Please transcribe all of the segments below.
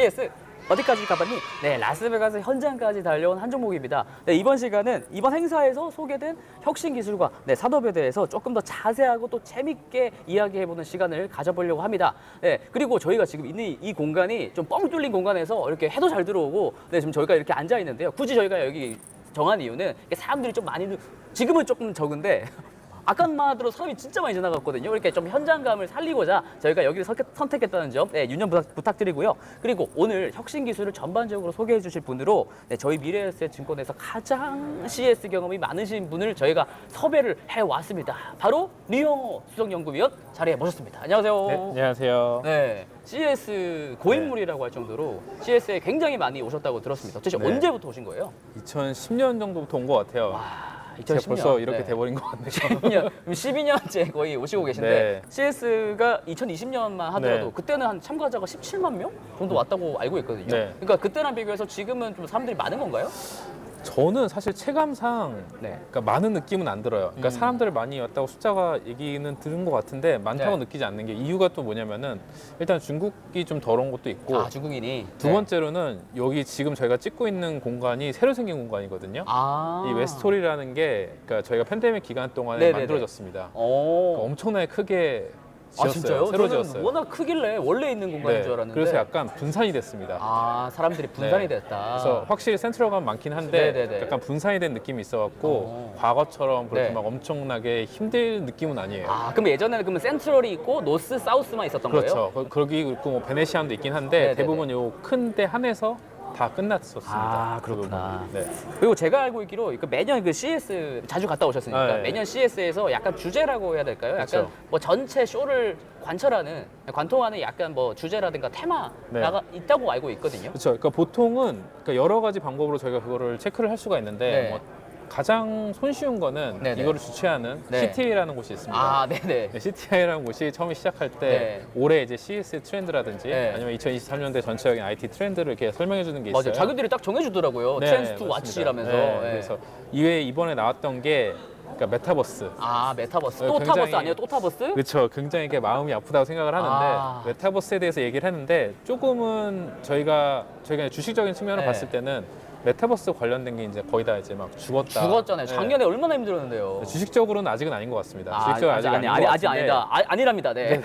CS 어디까지 가봤니? 네, 라스베가스 현장까지 달려온 한 종목입니다. 네, 이번 시간은 이번 행사에서 소개된 혁신 기술과 산업에 대해서 조금 더 자세하고 또 재밌게 이야기해보는 시간을 가져보려고 합니다. 네, 그리고 저희가 지금 있는 이 공간이 좀 뻥 뚫린 공간에서 이렇게 해도 잘 들어오고, 네, 지금 저희가 이렇게 앉아 있는데요. 굳이 저희가 여기 정한 이유는 사람들이 좀 많이 지금은 조금 적은데. 아까만 들어 사람이 진짜 많이 지나갔거든요. 이렇게 좀 현장감을 살리고자 저희가 여기를 선택했다는 점 유념 부탁드리고요. 그리고 오늘 혁신 기술을 전반적으로 소개해 주실 분으로 저희 미래에셋증권에서 가장 CS 경험이 많으신 분을 저희가 섭외를 해왔습니다. 바로 류형호 수석연구위원 자리에 모셨습니다. 안녕하세요. 네, 안녕하세요. 네, CS 고인물이라고 할 정도로 CS에 굉장히 많이 오셨다고 들었습니다. 도대체 네. 언제부터 오신 거예요? 2010년 정도부터 온 것 같아요. 와, 제가 2010년. 벌써 이렇게 네. 돼버린 것 같네요. 12년째 거의 오시고 계신데 네. CS가 2020년만 하더라도 네. 그때는 한 참가자가 17만 명 정도 왔다고 알고 있거든요. 네. 그러니까 그때랑 비교해서 지금은 좀 사람들이 많은 건가요? 저는 사실 체감상 네. 그러니까 많은 느낌은 안 들어요. 그러니까 사람들 많이 왔다고 숫자가 얘기는 들은 것 같은데 많다고 네. 느끼지 않는 게 이유가 또 뭐냐면은 일단 중국이 좀 더러운 것도 있고 아, 중국인이. 두 번째로는 여기 지금 저희가 찍고 있는 공간이 새로 생긴 공간이거든요. 아. 이 웨스토리라는 게 그러니까 저희가 팬데믹 기간 동안에 네네네. 만들어졌습니다. 오. 그러니까 엄청나게 크게 아, 지었어요. 진짜요? 새로 저는 지었어요. 워낙 크길래 원래 있는 공간인 네, 줄 알았는데. 그래서 약간 분산이 됐습니다. 아, 사람들이 분산이 네. 됐다. 그래서 확실히 센트럴감 많긴 한데 네네네. 약간 분산이 된 느낌이 있어갖고 어. 과거처럼 그렇게 네. 막 엄청나게 힘들 느낌은 아니에요. 아, 그럼 예전에는 그러면 센트럴이 있고 노스, 사우스만 있었던 거예요? 그렇죠. 거기 있고 뭐 베네시안도 있긴 한데 네네네. 대부분 요 큰 데 한해서 다 끝났었습니다. 아, 그 그렇구나. 부분은. 네. 그리고 제가 알고 있기로 매년 그 CS 자주 갔다 오셨으니까 네. 매년 CS에서 약간 주제라고 해야 될까요? 약간 그렇죠. 뭐 전체 쇼를 관통하는 약간 뭐 주제라든가 테마가 네. 있다고 알고 있거든요. 그렇죠. 그러니까 보통은 그러니까 여러 가지 방법으로 저희가 그거를 체크를 할 수가 있는데 네. 뭐 가장 손쉬운 거는 네네. 이거를 주최하는 네. CTA라는 곳이 있습니다. 아, 네네. 네, CTI라는 곳이 처음에 시작할 때 네. 올해 이제 CS 트렌드라든지 네. 아니면 2023년대 전체적인 IT 트렌드를 이렇게 설명해 주는 게 있어요. 맞아요. 자기들이 딱 정해주더라고요. 네, 트렌드 투 맞습니다. 와치라면서. 네, 네. 그래서 이외에 이번에 나왔던 게 그러니까 메타버스. 아, 메타버스. 네, 또 굉장히- 타버스 아니에요? 또 타버스? 그렇죠. 굉장히 이렇게 마음이 아프다고 생각을 하는데 아. 메타버스에 대해서 얘기를 했는데 조금은 저희가 주식적인 측면을 네. 봤을 때는 메타버스 관련된 게 이제 거의 다 이제 막 죽었다. 죽었잖아요. 네. 작년에 얼마나 힘들었는데요. 주식적으로는 아직은 아닌 것 같습니다. 아, 주식적으로 아직 아닌 것 아직 같은데 아니다. 아니랍니다. 네.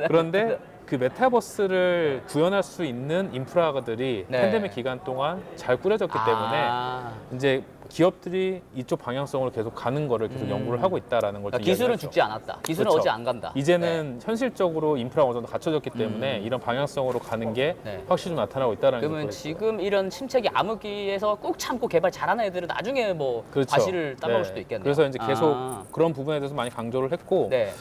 그런데 그 메타버스를 구현할 수 있는 인프라들이 네. 팬데믹 기간 동안 잘 꾸려졌기 때문에 아. 이제 기업들이 이쪽 방향성으로 계속 가는 거를 계속 연구를 하고 있다라는 걸 좀 그러니까 기술은 이야기하죠. 죽지 않았다. 기술은 그렇죠. 어디 안 간다. 이제는 현실적으로 인프라가 어느 정도 갖춰졌기 때문에 이런 방향성으로 가는 게 네. 확실히 좀 나타나고 있다는 그러면 거죠. 지금 이런 침체기 암흑기에서 꾹 참고 개발 잘하는 애들은 나중에 뭐 그렇죠. 과실을 따먹을 네. 수도 있겠네요. 그래서 이제 계속 아. 그런 부분에 대해서 많이 강조를 했고 네.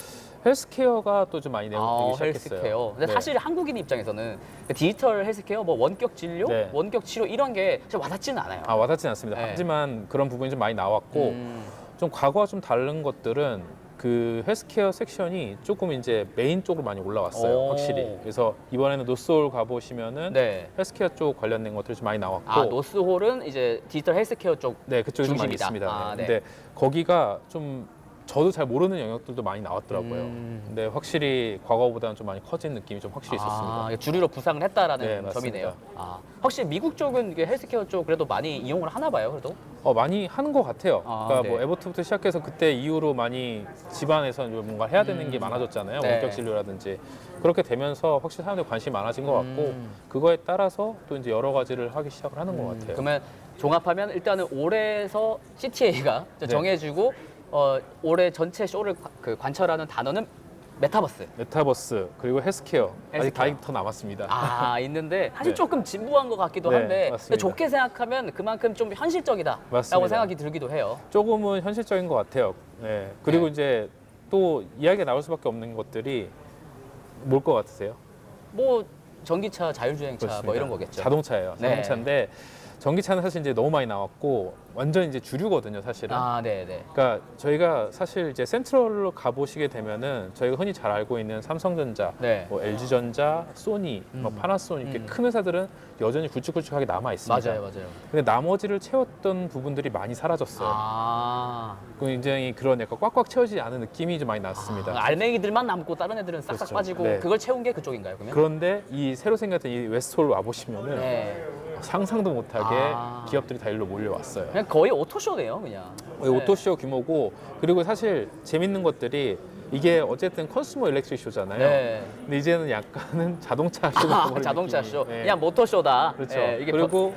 헬스케어가 또 좀 많이 내용되기 시작했어요. 헬스케어. 근데 네. 사실 한국인 입장에서는 디지털 헬스케어, 뭐 원격 진료, 네. 원격 치료 이런 게 사실 와닿지는 않아요. 아, 와닿진 않습니다. 네. 하지만 그런 부분이 좀 많이 나왔고 음. 좀 과거와 좀 다른 것들은 그 헬스케어 섹션이 조금 이제 메인 쪽으로 많이 올라왔어요. 오. 확실히. 그래서 이번에는 노스홀 가보시면은 네. 헬스케어 쪽 관련된 것들이 좀 많이 나왔고 아, 노스홀은 이제 디지털 헬스케어 쪽. 네, 그쪽이 좀 많이 중심이다. 있습니다. 아, 네. 근데 거기가 좀 저도 잘 모르는 영역들도 많이 나왔더라고요. 음. 근데 확실히 과거보다는 좀 많이 커진 느낌이 좀 확실히 있었습니다. 아, 주류로 부상을 했다라는 네, 맞습니다. 점이네요. 아, 확실히 미국 쪽은 이게 헬스케어 쪽 그래도 많이 이용을 하나 봐요, 그래도. 많이 하는 것 같아요. 아, 그러니까 네. 뭐 에버트부터 시작해서 그때 이후로 많이 집안에서 뭔가 해야 되는 게 많아졌잖아요. 네. 원격 진료라든지 그렇게 되면서 확실히 사람들 관심이 많아진 것 같고 그거에 따라서 또 이제 여러 가지를 하기 시작을 하는 것 같아요. 그러면 종합하면 일단은 올해에서 CTA가 네. 정해주고 올해 전체 쇼를 관철하는 단어는 메타버스. 메타버스 그리고 헬스케어 아직 헬스케어. 다 더 남았습니다. 아, 있는데 사실 네. 조금 진부한 것 같기도 네, 한데 맞습니다. 근데 좋게 생각하면 그만큼 좀 현실적이다라고 맞습니다. 생각이 들기도 해요. 조금은 현실적인 것 같아요. 네. 그리고 네. 이제 또 이야기가 나올 수밖에 없는 것들이 뭘 것 같으세요? 뭐 전기차, 자율주행차 뭐 그렇습니다. 이런 거겠죠. 자동차예요. 네. 자동차인데 전기차는 사실 이제 너무 많이 나왔고 완전 이제 주류거든요, 사실은. 아, 네네. 그러니까 저희가 사실 이제 센트럴로 가보시게 되면은 저희가 흔히 잘 알고 있는 삼성전자, 네. 뭐 LG전자, 소니, 뭐 파나소닉 이렇게 큰 회사들은 여전히 굵직굵직하게 남아 있습니다. 맞아요, 맞아요. 근데 나머지를 채웠던 부분들이 많이 사라졌어요. 아, 굉장히 그런 약간 꽉꽉 채워지지 않은 느낌이 좀 많이 났습니다. 알맹이들만 남고 다른 애들은 싹싹 그렇죠. 빠지고 네. 그걸 채운 게 그쪽인가요, 그러면? 그런데 이 새로 생겼던 이 웨스트홀 와보시면은 네. 상상도 못하게 아. 기업들이 다 일로 몰려왔어요. 그냥 거의 오토쇼네요, 그냥. 거의 오토쇼 규모고, 그리고 사실 재밌는 것들이 이게 어쨌든 컨슈머 일렉트릭 쇼잖아요. 네. 근데 이제는 약간은 자동차 쇼가 돼버린 자동차 느낌이. 쇼. 네. 그냥 모터쇼다. 그렇죠. 네, 이게 그리고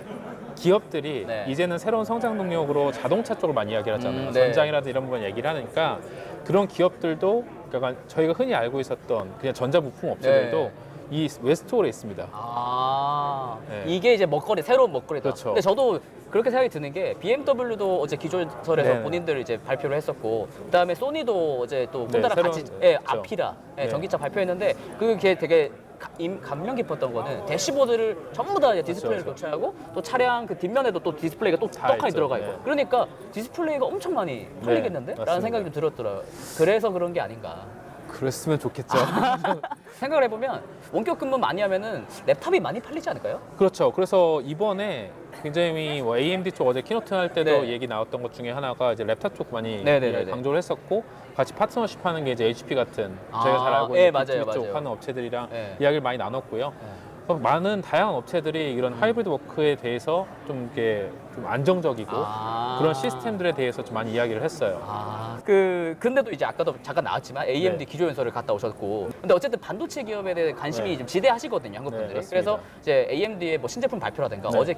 기업들이 네. 이제는 새로운 성장 동력으로 자동차 쪽을 많이 이야기를 하잖아요. 네. 전장이라든지 이런 부분 얘기를 하니까 그런 기업들도 약간 저희가 흔히 알고 있었던 그냥 전자부품 업체들도 네. 이 웨스트홀에 있습니다. 아, 네. 이게 이제 먹거리, 새로운 먹거리다. 그렇죠. 근데 저도 그렇게 생각이 드는 게 BMW도 어제 기조설에서 네. 본인들 이제 발표를 했었고, 그다음에 소니도 어제 또 네, 혼다랑 새로운, 같이 네, 예, 그렇죠. 아피라 예, 네. 전기차 발표했는데 그게 되게 감명 깊었던 거는 대시보드를 전부 다 이제 디스플레이를 그렇죠. 교체하고 또 차량 그 뒷면에도 또 디스플레이가 또 다 떡하니 있죠. 들어가 있고 네. 그러니까 디스플레이가 엄청 많이 팔리겠는데? 맞습니다. 라는 생각이 좀 들었더라고요. 그래서 그런 게 아닌가. 그랬으면 좋겠죠. 생각을 해보면 원격 근무 많이 하면은 랩탑이 많이 팔리지 않을까요? 그렇죠. 그래서 이번에 굉장히 뭐 AMD 쪽 어제 키노트 할 때도 네. 얘기 나왔던 것 중에 하나가 이제 랩탑 쪽 많이 네네네네. 강조를 했었고, 같이 파트너십 하는 게 이제 HP 같은 저희가 잘 아, 알고 예, 있는 맞아요, B2B 쪽 맞아요. 하는 업체들이랑 네. 이야기를 많이 나눴고요. 그래서 많은 다양한 업체들이 이런 하이브리드 워크에 대해서 좀 이렇게 좀 안정적이고 아. 그런 시스템들에 대해서 좀 많이 이야기를 했어요. 아, 근데도 이제 아까도 잠깐 나왔지만 AMD 네. 기조연설을 갔다 오셨고, 근데 어쨌든 반도체 기업에 대해 관심이 네. 좀 지대하시거든요, 한국 분들이. 네, 맞습니다. 그래서 이제 AMD의 뭐 신제품 발표라든가 네. 어제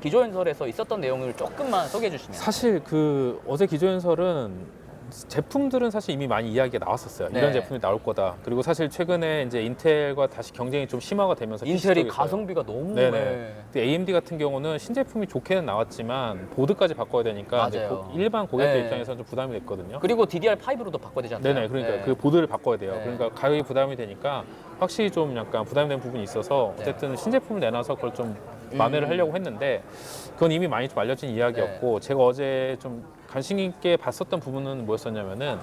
기조연설에서 있었던 내용을 조금만 소개해 주시면. 사실 그 어제 기조연설은 제품들은 사실 이미 많이 이야기가 나왔었어요. 네. 이런 제품이 나올 거다. 그리고 사실 최근에 이제 인텔과 다시 경쟁이 좀 심화가 되면서 인텔이 PC 쪽에서요. 가성비가 너무 네네. 네. 근데 AMD 같은 경우는 신제품이 좋게는 나왔지만 보드까지 바꿔야 되니까 이제 맞아요. 일반 고객들 네. 입장에서는 좀 부담이 됐거든요. 그리고 DDR5로도 바꿔야 되지 않나요? 네네. 그러니까 네. 그 보드를 바꿔야 돼요. 네. 그러니까 가격이 부담이 되니까 확실히 좀 약간 부담이 되는 부분이 있어서 네. 어쨌든 신제품을 내놔서 그걸 좀 만회를 하려고 했는데 그건 이미 많이 좀 알려진 이야기였고, 네. 제가 어제 좀 관심 있게 봤었던 부분은 뭐였었냐면은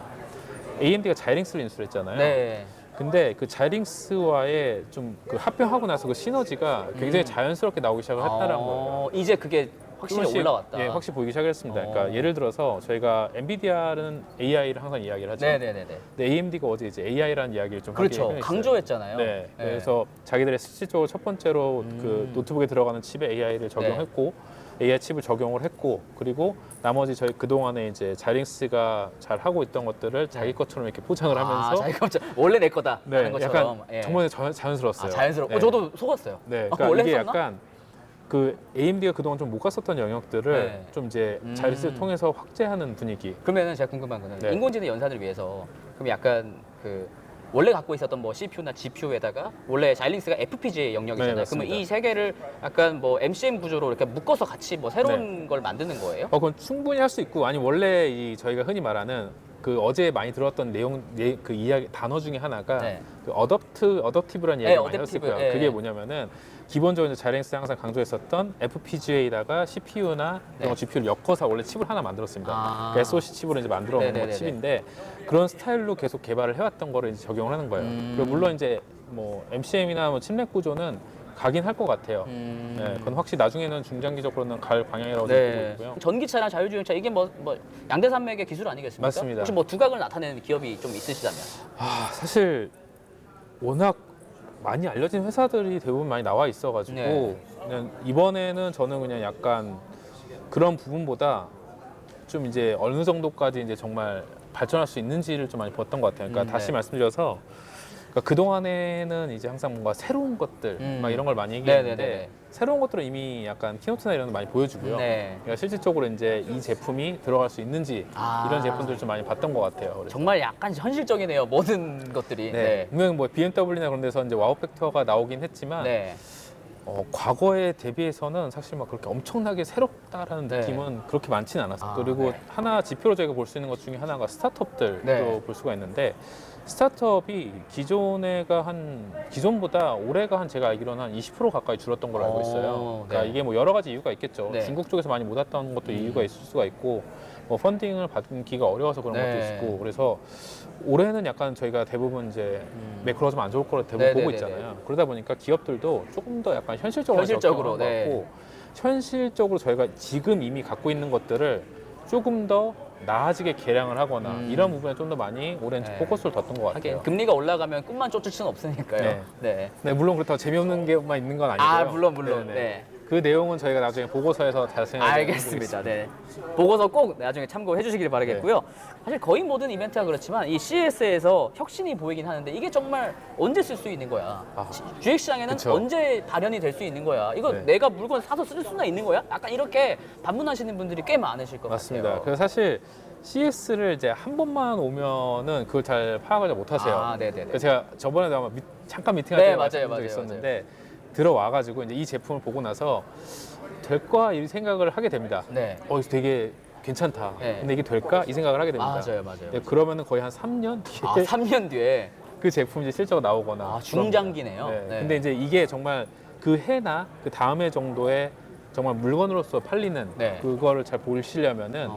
AMD가 자이링스를 인수했잖아요. 네. 근데 그 자이링스와의 좀 그 합병하고 나서 그 시너지가 굉장히 자연스럽게 나오기 시작을 했다는 거예요. 이제 그게 확실히 조금씩, 올라왔다. 예, 확실히 보이기 시작했습니다. 어. 그러니까 예를 들어서 저희가 엔비디아는 AI를 항상 이야기를 하죠. 네네네네. 근데 AMD가 어제 이제 AI라는 이야기를 좀 그렇죠. 하긴 했어요. 강조했잖아요. 네. 그래서 자기들의 실질적으로 첫 번째로 그 노트북에 들어가는 칩에 AI를 적용했고, AI 칩을 적용을 했고, 그리고 나머지 저희 그 동안에 이제 자이링스가 잘 하고 있던 것들을 자기 것처럼 이렇게 포장을 하면서 자기가 원래 내 거다 네, 하는 것처럼. 약간 예. 정말 자연스러웠어요. 자연스럽고 네. 저도 속았어요. 네, 아, 그러니까 원래 이게 했었나? 약간 그 AMD가 그동안 좀 못 갔었던 영역들을 네. 좀 이제 자이링스를 통해서 확대하는 분위기. 그러면은 제가 궁금한 거는 네. 인공지능 연산을 위해서 그럼 약간 그 원래 갖고 있었던 뭐 CPU나 GPU에다가 원래 자이링스가 FPGA 영역이잖아요. 네, 그러면 맞습니다. 이 세 개를 약간 뭐 MCM 구조로 이렇게 묶어서 같이 뭐 새로운 걸 만드는 거예요? 그건 충분히 할 수 있고, 아니 원래 이 저희가 흔히 말하는 그 어제 많이 들었던 내용 그 이야기 단어 중에 하나가 네. 그 어댑티브라는 네, 이야기가 많이 했을 어댑티브, 거예요. 예. 그게 뭐냐면은 기본적으로 이제 자이링스 항상 강조했었던 FPGA에다가 CPU나 네. GPU를 엮어서 원래 칩을 하나 만들었습니다. 아. 그 SoC 칩으로 이제 만들어 놓은 네네네네. 칩인데 그런 스타일로 계속 개발을 해왔던 거를 이제 적용을 하는 거예요. 그리고 물론 이제 뭐 MCM이나 뭐 칩넷 구조는 가긴 할 것 같아요. 네, 그건 확실히 나중에는 중장기적으로는 갈 방향이라고 느끼고 있고요. 전기차나 자율주행차 이게 뭐 양대산맥의 기술 아니겠습니까? 맞습니다. 혹시 뭐 두각을 나타내는 기업이 좀 있으시다면? 아, 사실 워낙 많이 알려진 회사들이 대부분 많이 나와 있어가지고 네. 그냥 이번에는 저는 그냥 약간 그런 부분보다 좀 이제 어느 정도까지 이제 정말 발전할 수 있는지를 좀 많이 봤던 것 같아요. 그러니까 다시 네. 말씀드려서 그러니까 그 동안에는 이제 항상 뭔가 새로운 것들 막 이런 걸 많이 얘기했는데 네네네네. 새로운 것들은 이미 약간 키노트나 이런 거 많이 보여주고요. 네. 그러니까 실질적으로 이제 이 제품이 들어갈 수 있는지 아. 이런 제품들을 좀 많이 봤던 것 같아요. 그래서. 정말 약간 현실적이네요. 모든 것들이. 네. 분명히 뭐 BMW나 그런 데서 이제 와우 팩터가 나오긴 했지만 네. 과거에 대비해서는 사실 막 그렇게 엄청나게 새롭다라는 네. 느낌은 그렇게 많지는 않았어요. 아, 그리고 네. 하나 지표로 저희가 볼 수 있는 것 중에 하나가 스타트업들로 네. 볼 수가 있는데 스타트업이 기존보다 올해가 한 제가 알기로는 한 20% 가까이 줄었던 걸로 알고 있어요. 그러니까 네. 이게 뭐 여러 가지 이유가 있겠죠. 네. 중국 쪽에서 많이 못 왔던 것도 이유가 있을 수가 있고 뭐 펀딩을 받기가 어려워서 그런 네. 것도 있고 그래서 올해는 약간 저희가 대부분 이제 매크로가 좀 안 좋을 거로 대부분 네, 보고 네, 있잖아요. 그러다 보니까 기업들도 조금 더 약간 현실적으로 현실적으로, 접근한 것 같고 현실적으로 저희가 지금 이미 갖고 있는 것들을 조금 더 나아지게 개량을 하거나 이런 부분에 좀 더 많이 올해는 네. 포커스를 뒀던 것 같아요. 하긴 금리가 올라가면 꿈만 쫓을 수는 없으니까요. 네. 네. 네, 물론 그렇다고 재미없는 게만 있는 건 아니고요. 물론. 네네. 네. 그 내용은 저희가 나중에 보고서에서 자세히 알겠습니다. 네. 보고서 꼭 나중에 참고해 주시길 바라겠고요. 네. 사실 거의 모든 이벤트가 그렇지만 이 CES에서 혁신이 보이긴 하는데 이게 정말 언제 쓸 수 있는 거야? 주식시장에는 그쵸. 언제 발현이 될 수 있는 거야? 이거 네. 내가 물건 사서 쓸 수나 있는 거야? 약간 이렇게 반문하시는 분들이 꽤 많으실 것 맞습니다. 같아요. 그래서 사실 CS를 이제 한 번만 오면은 그걸 잘 파악을 못 하세요. 아, 네네네. 그래서 제가 저번에도 아마 잠깐 미팅할 네, 때 맞아요, 말씀드린 적이 맞아요, 있었는데 들어와가지고 이제 이 제품을 보고 나서 될까 이 생각을 하게 됩니다. 네. 이거 되게 괜찮다. 네. 근데 이게 될까 이 생각을 하게 됩니다. 맞아요. 네, 그러면은 거의 한 3년 뒤에 3년 뒤에 그 제품이 이제 실제로 나오거나 중장기네요. 그럽니다. 네. 근데 이제 이게 정말 그 해나 그 다음 해 정도에 정말 물건으로서 팔리는 네. 그거를 잘 보시려면은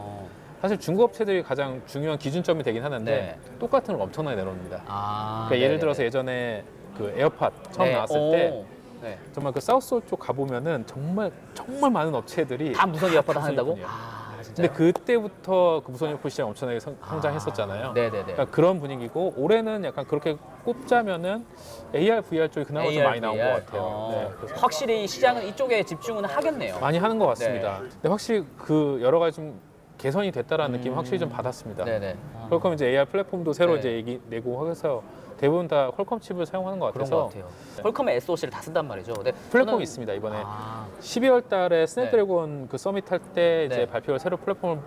사실 중국 업체들이 가장 중요한 기준점이 되긴 하는데 네. 똑같은 걸 엄청나게 내놓습니다. 그러니까 예를 네네네. 들어서 예전에 그 에어팟 처음 네. 나왔을 오. 때 네. 정말 그 사우스홀 쪽 가보면은 정말 많은 업체들이 다 무선 이어폰 무선 한다고? 이어폰이에요. 진짜요? 근데 그때부터 그 무선 이어폰 시장 엄청나게 성장했었잖아요. 네네네. 그러니까 그런 분위기고 올해는 약간 그렇게 꼽자면은 AR, VR 쪽이 그나마 좀 많이 나온 것 같아요. 네, 그래서 확실히 시장은 이쪽에 집중은 하겠네요. 많이 하는 것 같습니다. 근데 확실히 그 여러 가지 좀 개선이 됐다라는 느낌 확실히 좀 받았습니다. 네네. 퀄컴 이제 AR 플랫폼도 새로 네. 이제 내고 해서 대부분 다 퀄컴 칩을 사용하는 것 그런 같아서 것 같아요. 퀄컴의 SoC를 다 쓴단 말이죠. 근데 플랫폼이 저는- 있습니다 이번에. 12월 달에 스냅드래곤 그 서밋 할 때 이제 네. 발표를 새로 플랫폼을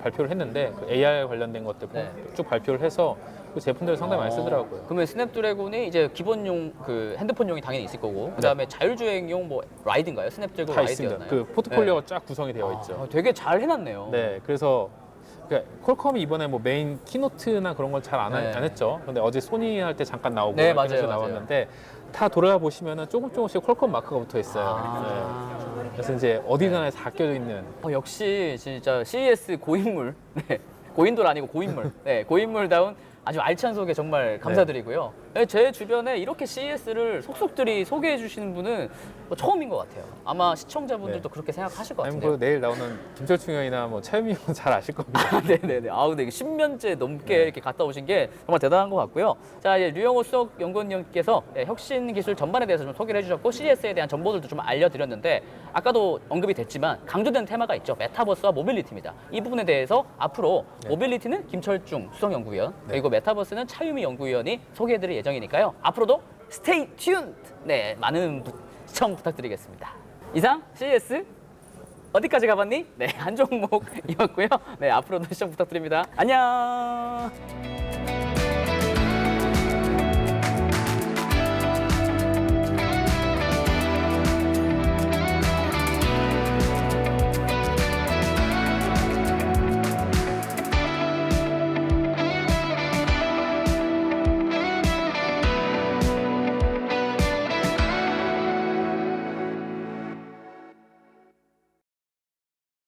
발표를 했는데 그 AR 관련된 것들 네. 쭉 발표를 해서 그 제품들을 상당히 많이 쓰더라고요. 그러면 스냅드래곤이 이제 기본용 그 핸드폰용이 당연히 있을 거고 그다음에 자율주행용 뭐 라이드인가요? 스냅드래곤 다 있습니다. 라이드였나요? 그 포트폴리오가 쫙 구성이 되어 있죠. 되게 잘 해놨네요. 네, 그래서 그러니까 퀄컴이 이번에 뭐 메인 키노트나 그런 걸 잘 안 네. 했죠. 근데 어제 소니 할 때 잠깐 나오고 네, 마이크로소프트 맞아요. 나왔는데 다 돌아가 보시면은 조금씩 퀄컴 마크가 붙어 있어요. 네. 그래서 이제 어디가에 다 껴져 있는. 역시 진짜 CES 고인물, 네, 고인돌 아니고 고인물, 네, 고인물다운 아주 알찬 소개 정말 감사드리고요. 네, 제 주변에 이렇게 CES를 속속들이 소개해 주시는 분은 처음인 것 같아요. 아마 시청자분들도 네. 그렇게 생각하실 것 아니면 같은데요. 그 내일 나오는 김철충 형이나 뭐 차유미 형은 잘 아실 겁니다. 네네네. 근데 10년째 넘게 네. 이렇게 갔다 오신 게 정말 대단한 것 같고요. 자, 이제 류영호 수석 연구원님께서 혁신 기술 전반에 대해서 좀 소개를 해주셨고, CES에 대한 정보들도 좀 알려드렸는데, 아까도 언급이 됐지만 강조된 테마가 있죠. 메타버스와 모빌리티입니다. 이 부분에 대해서 앞으로 모빌리티는 김철중 수석 연구위원, 그리고 메타버스는 차유미 연구위원이 소개해드릴 예정이니까요. 앞으로도 스테이 튠! 네, 많은 시청 부탁드리겠습니다. 이상 CES 어디까지 가봤니? 네, 한 종목이었고요. 네, 앞으로도 시청 부탁드립니다. 안녕.